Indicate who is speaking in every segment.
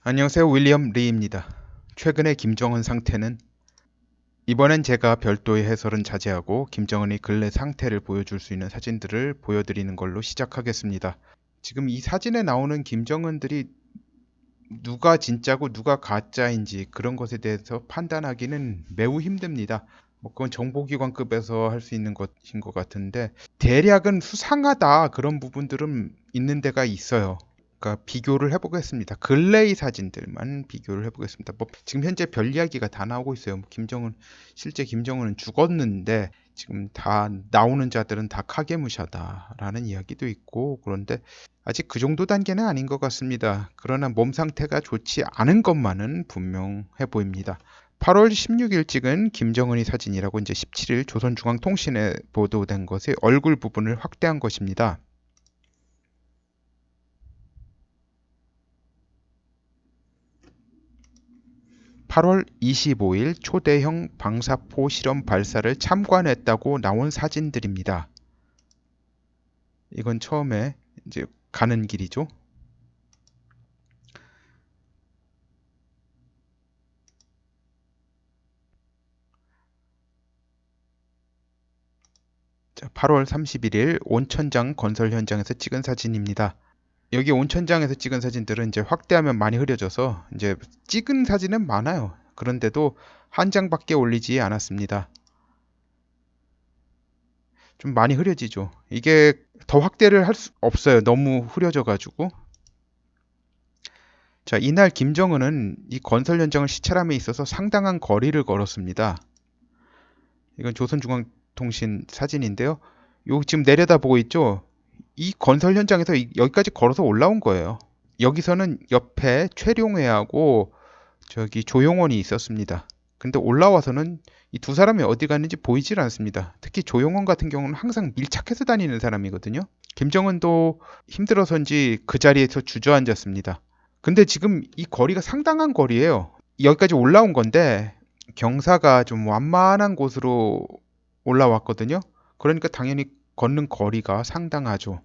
Speaker 1: 안녕하세요. 윌리엄 리입니다. 최근의 김정은 상태는 이번엔 제가 별도의 해설은 자제하고 김정은이 근래 상태를 보여줄 수 있는 사진들을 보여드리는 걸로 시작하겠습니다. 지금 이 사진에 나오는 김정은들이 누가 진짜고 누가 가짜인지 그런 것에 대해서 판단하기는 매우 힘듭니다. 뭐 그건 정보기관급에서 할 수 있는 것인 것 같은데 대략은 수상하다 그런 부분들은 있는 데가 있어요. 그러니까 비교를 해보겠습니다. 근래의 사진들만 비교를 해보겠습니다. 뭐 지금 현재 별 이야기가 다 나오고 있어요. 뭐 실제 김정은은 죽었는데 지금 다 나오는 자들은 다 카게무샤다라는 이야기도 있고 그런데 아직 그 정도 단계는 아닌 것 같습니다. 그러나 몸 상태가 좋지 않은 것만은 분명해 보입니다. 8월 16일 찍은 김정은의 사진이라고 이제 17일 조선중앙통신에 보도된 것의 얼굴 부분을 확대한 것입니다. 8월 25일 초대형 방사포 실험 발사를 참관했다고 나온 사진들입니다. 이건 처음에 이제 가는 길이죠. 자, 8월 31일 온천장 건설 현장에서 찍은 사진입니다. 여기 온천장에서 찍은 사진들은 이제 확대하면 많이 흐려져서 이제 찍은 사진은 많아요. 그런데도 한 장밖에 올리지 않았습니다. 좀 많이 흐려지죠. 이게 더 확대를 할 수 없어요. 너무 흐려져가지고. 자, 이날 김정은은 이 건설 현장을 시찰함에 있어서 상당한 거리를 걸었습니다. 이건 조선중앙통신 사진인데요. 요 지금 내려다보고 있죠? 이 건설 현장에서 여기까지 걸어서 올라온 거예요. 여기서는 옆에 최룡해하고 저기 조용원이 있었습니다. 근데 올라와서는 이 두 사람이 어디 갔는지 보이질 않습니다. 특히 조용원 같은 경우는 항상 밀착해서 다니는 사람이거든요. 김정은도 힘들어서인지 그 자리에서 주저앉았습니다. 근데 지금 이 거리가 상당한 거리예요. 여기까지 올라온 건데 경사가 좀 완만한 곳으로 올라왔거든요. 그러니까 당연히 걷는 거리가 상당하죠.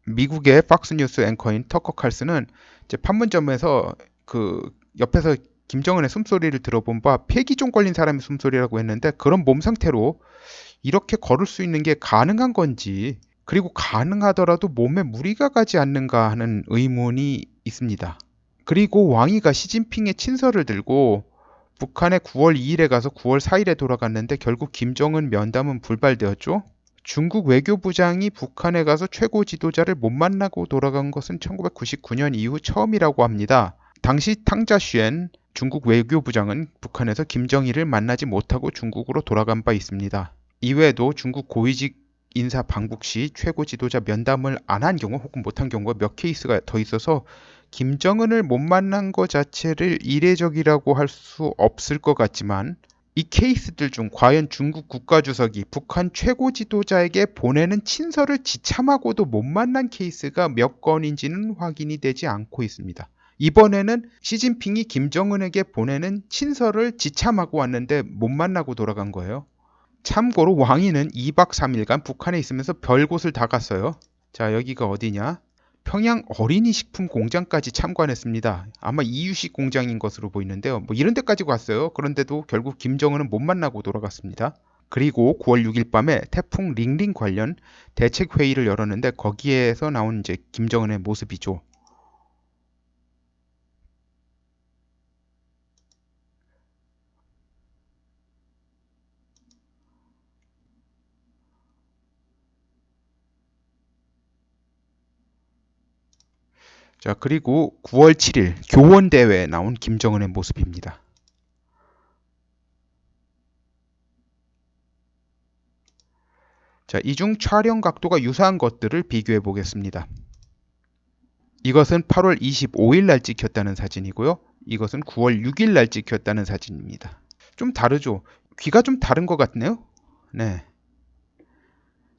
Speaker 1: 미국의 팍스뉴스 앵커인 터커 칼슨은 이제 판문점에서 그 옆에서 김정은의 숨소리를 들어본 바 폐기종 걸린 사람의 숨소리라고 했는데 그런 몸 상태로 이렇게 걸을 수 있는 게 가능한 건지 그리고 가능하더라도 몸에 무리가 가지 않는가 하는 의문이 있습니다. 그리고 왕이가 시진핑의 친서를 들고 북한에 9월 2일에 가서 9월 4일에 돌아갔는데 결국 김정은 면담은 불발되었죠. 중국 외교부장이 북한에 가서 최고 지도자를 못 만나고 돌아간 것은 1999년 이후 처음이라고 합니다. 당시 탕자슈엔 중국 외교부장은 북한에서 김정일을 만나지 못하고 중국으로 돌아간 바 있습니다. 이외에도 중국 고위직 인사 방북 시 최고 지도자 면담을 안 한 경우 혹은 못한 경우가 몇 케이스가 더 있어서 김정은을 못 만난 것 자체를 이례적이라고 할 수 없을 것 같지만 이 케이스들 중 과연 중국 국가주석이 북한 최고 지도자에게 보내는 친서를 지참하고도 못 만난 케이스가 몇 건인지는 확인이 되지 않고 있습니다. 이번에는 시진핑이 김정은에게 보내는 친서를 지참하고 왔는데 못 만나고 돌아간 거예요. 참고로 왕이는 2박 3일간 북한에 있으면서 별곳을 다 갔어요. 자, 여기가 어디냐? 평양 어린이식품 공장까지 참관했습니다. 아마 이유식 공장인 것으로 보이는데요. 뭐 이런 데까지 갔어요. 그런데도 결국 김정은은 못 만나고 돌아갔습니다. 그리고 9월 6일 밤에 태풍 링링 관련 대책회의를 열었는데 거기에서 나온 이제 김정은의 모습이죠. 자, 그리고 9월 7일 교원대회에 나온 김정은의 모습입니다. 자, 이 중 촬영 각도가 유사한 것들을 비교해 보겠습니다. 이것은 8월 25일 날 찍혔다는 사진이고요. 이것은 9월 6일 날 찍혔다는 사진입니다. 좀 다르죠? 귀가 좀 다른 것 같네요. 네.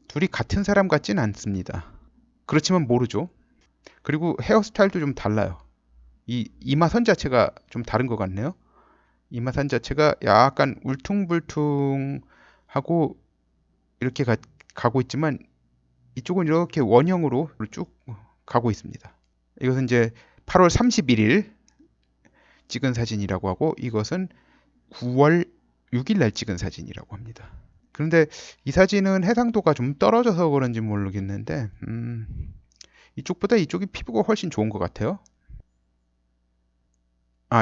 Speaker 1: 둘이 같은 사람 같진 않습니다. 그렇지만 모르죠. 그리고 헤어스타일도 좀 달라요. 이 이마선 자체가 좀 다른 것 같네요. 이마선 자체가 약간 울퉁불퉁하고 이렇게 가고 있지만 이쪽은 이렇게 원형으로 쭉 가고 있습니다. 이것은 이제 8월 31일 찍은 사진이라고 하고 이것은 9월 6일 날 찍은 사진이라고 합니다. 그런데 이 사진은 해상도가 좀 떨어져서 그런지 모르겠는데 이쪽보다 이쪽이 피부가 훨씬 좋은 것 같아요.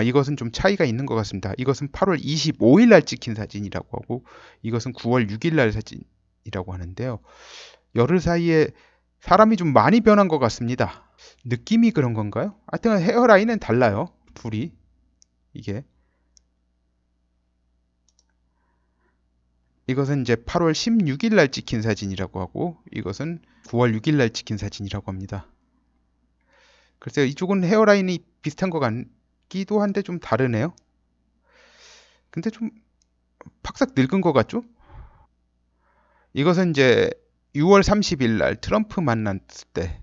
Speaker 1: 이것은 좀 차이가 있는 것 같습니다. 이것은 8월 25일 날 찍힌 사진이라고 하고 이것은 9월 6일 날 사진이라고 하는데요. 열흘 사이에 사람이 좀 많이 변한 것 같습니다. 느낌이 그런 건가요? 하여튼 헤어라인은 달라요. 둘이 이게 이것은 이제 8월 16일 날 찍힌 사진이라고 하고 이것은 9월 6일 날 찍힌 사진이라고 합니다. 글쎄요, 이쪽은 헤어라인이 비슷한 것 같기도 한데 좀 다르네요. 근데 좀 팍싹 늙은 것 같죠? 이것은 이제 6월 30일 날 트럼프 만났을 때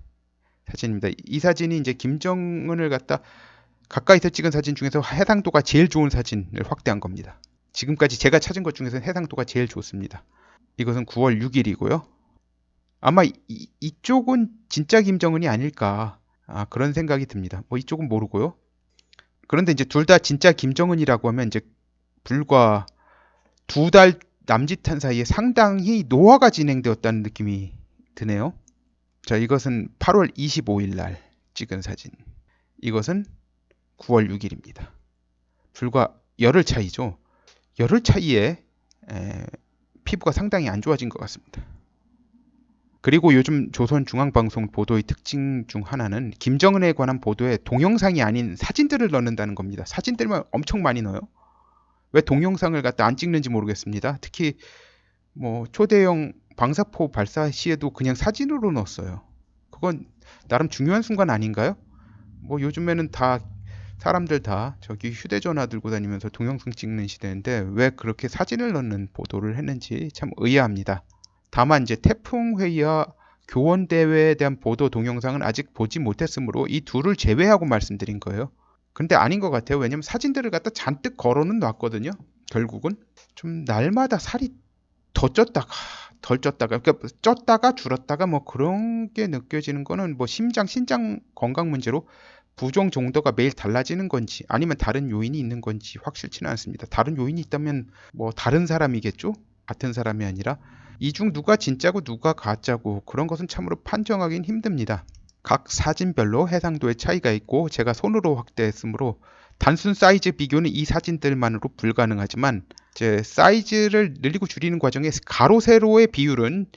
Speaker 1: 사진입니다. 이 사진이 이제 김정은을 갖다 가까이서 찍은 사진 중에서 해상도가 제일 좋은 사진을 확대한 겁니다. 지금까지 제가 찾은 것 중에서 해상도가 제일 좋습니다. 이것은 9월 6일이고요. 아마 이쪽은 진짜 김정은이 아닐까 그런 생각이 듭니다. 뭐 이쪽은 모르고요. 그런데 이제 둘 다 진짜 김정은이라고 하면 이제 불과 2달 남짓한 사이에 상당히 노화가 진행되었다는 느낌이 드네요. 자, 이것은 8월 25일 날 찍은 사진. 이것은 9월 6일입니다. 불과 열흘 차이죠. 열흘 차이에 피부가 상당히 안 좋아진 것 같습니다. 그리고 요즘 조선중앙방송 보도의 특징 중 하나는 김정은에 관한 보도에 동영상이 아닌 사진들을 넣는다는 겁니다. 사진들만 엄청 많이 넣어요. 왜 동영상을 갖다 안 찍는지 모르겠습니다. 특히 뭐 초대형 방사포 발사 시에도 그냥 사진으로 넣었어요. 그건 나름 중요한 순간 아닌가요? 뭐 요즘에는 다 사람들 다 저기 휴대전화 들고 다니면서 동영상 찍는 시대인데 왜 그렇게 사진을 넣는 보도를 했는지 참 의아합니다. 다만 이제 태풍회의와 교원대회에 대한 보도 동영상은 아직 보지 못했으므로 이 둘을 제외하고 말씀드린 거예요. 근데 아닌 것 같아요. 왜냐면 사진들을 갖다 잔뜩 걸어는 놨거든요. 결국은 좀 날마다 살이 더 쪘다가 덜 쪘다가 그러니까 쪘다가 줄었다가 뭐 그런 게 느껴지는 거는 뭐 신장 건강 문제로 부종 정도가 매일 달라지는 건지 아니면 다른 요인이 있는 건지 확실치는 않습니다. 다른 요인이 있다면 뭐 다른 사람이겠죠? 같은 사람이 아니라 이 중 누가 진짜고 누가 가짜고 그런 것은 참으로 판정하기는 힘듭니다. 각 사진별로 해상도의 차이가 있고 제가 손으로 확대했으므로 단순 사이즈 비교는 이 사진들만으로 불가능하지만 이제 사이즈를 늘리고 줄이는 과정에 가로 세로의 비율은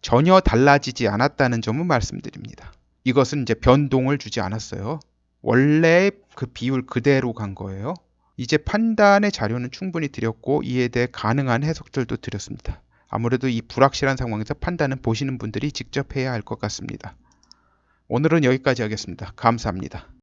Speaker 1: 전혀 달라지지 않았다는 점을 말씀드립니다. 이것은 이제 변동을 주지 않았어요. 원래 그 비율 그대로 간 거예요. 이제 판단의 자료는 충분히 드렸고 이에 대해 가능한 해석들도 드렸습니다. 아무래도 이 불확실한 상황에서 판단은 보시는 분들이 직접 해야 할 것 같습니다. 오늘은 여기까지 하겠습니다. 감사합니다.